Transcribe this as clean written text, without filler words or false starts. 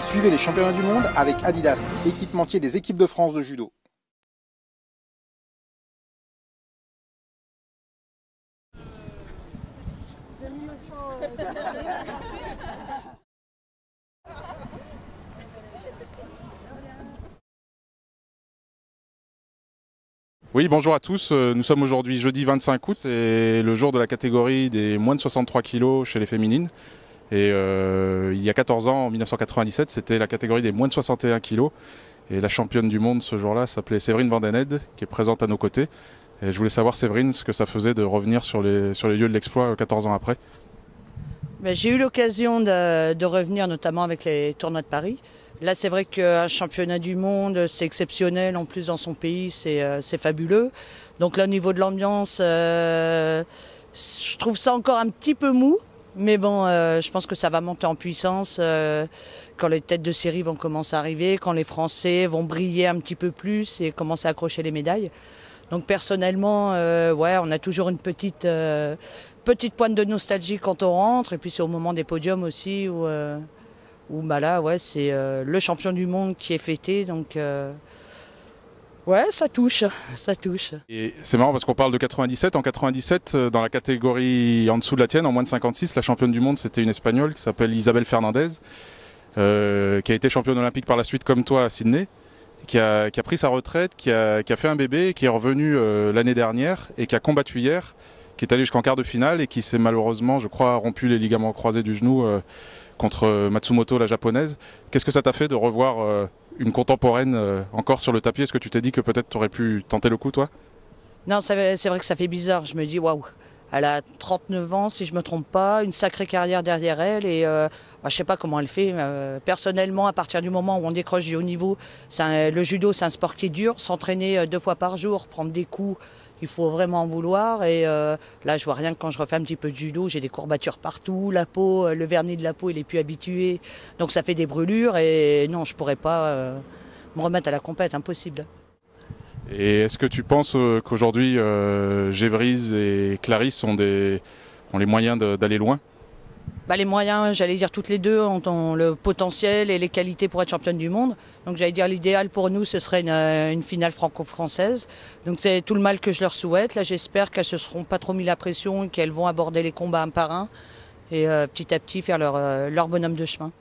Suivez les championnats du monde avec Adidas, équipementier des équipes de France de judo. Oui, bonjour à tous. Nous sommes aujourd'hui jeudi 25 août et le jour de la catégorie des moins de 63 kg chez les féminines. Et il y a 14 ans, en 1997, c'était la catégorie des moins de 61 kg. Et la championne du monde ce jour-là s'appelait Séverine Vandened, qui est présente à nos côtés. Et je voulais savoir, Séverine, ce que ça faisait de revenir sur les lieux de l'exploit 14 ans après. J'ai eu l'occasion de revenir notamment avec les tournois de Paris. Là, c'est vrai qu'un championnat du monde, c'est exceptionnel. En plus, dans son pays, c'est fabuleux. Donc là, au niveau de l'ambiance, je trouve ça encore un petit peu mou. Mais bon, je pense que ça va monter en puissance quand les têtes de série vont commencer à arriver, quand les Français vont briller un petit peu plus et commencer à accrocher les médailles. Donc personnellement, ouais, on a toujours une petite pointe de nostalgie quand on rentre. Et puis c'est au moment des podiums aussi où bah là, ouais, c'est le champion du monde qui est fêté. Donc ouais, ça touche, ça touche. Et c'est marrant parce qu'on parle de 97. En 97, dans la catégorie en dessous de la tienne, en moins de 56, la championne du monde, c'était une Espagnole qui s'appelle Isabel Fernandez, qui a été championne olympique par la suite comme toi à Sydney, qui a pris sa retraite, qui a fait un bébé, qui est revenu l'année dernière et qui a combattu hier, qui est allé jusqu'en quart de finale et qui s'est malheureusement, je crois, rompu les ligaments croisés du genou contre Matsumoto, la japonaise. Qu'est-ce que ça t'a fait de revoir une contemporaine encore sur le tapis? Est-ce que tu t'es dit que peut-être tu aurais pu tenter le coup, toi? Non, c'est vrai que ça fait bizarre. Je me dis, waouh, elle a 39 ans, si je ne me trompe pas, une sacrée carrière derrière elle. Et bah, je ne sais pas comment elle fait. Personnellement, à partir du moment où on décroche du haut niveau, le judo, c'est un sport qui est dur. S'entraîner 2 fois par jour, prendre des coups, il faut vraiment en vouloir. Et là, je vois rien que quand je refais un petit peu de judo, j'ai des courbatures partout. La peau, le vernis de la peau, il est plus habitué. Donc ça fait des brûlures. Et non, je ne pourrais pas me remettre à la compète, impossible. Et est-ce que tu penses qu'aujourd'hui, Gévrise et Clarisse ont les moyens d'aller loin? Bah, les moyens, j'allais dire toutes les deux, ont le potentiel et les qualités pour être championne du monde. Donc j'allais dire l'idéal pour nous, ce serait une finale franco-française. Donc c'est tout le mal que je leur souhaite. Là, j'espère qu'elles se seront pas trop mis la pression et qu'elles vont aborder les combats un par un et petit à petit faire leur bonhomme de chemin.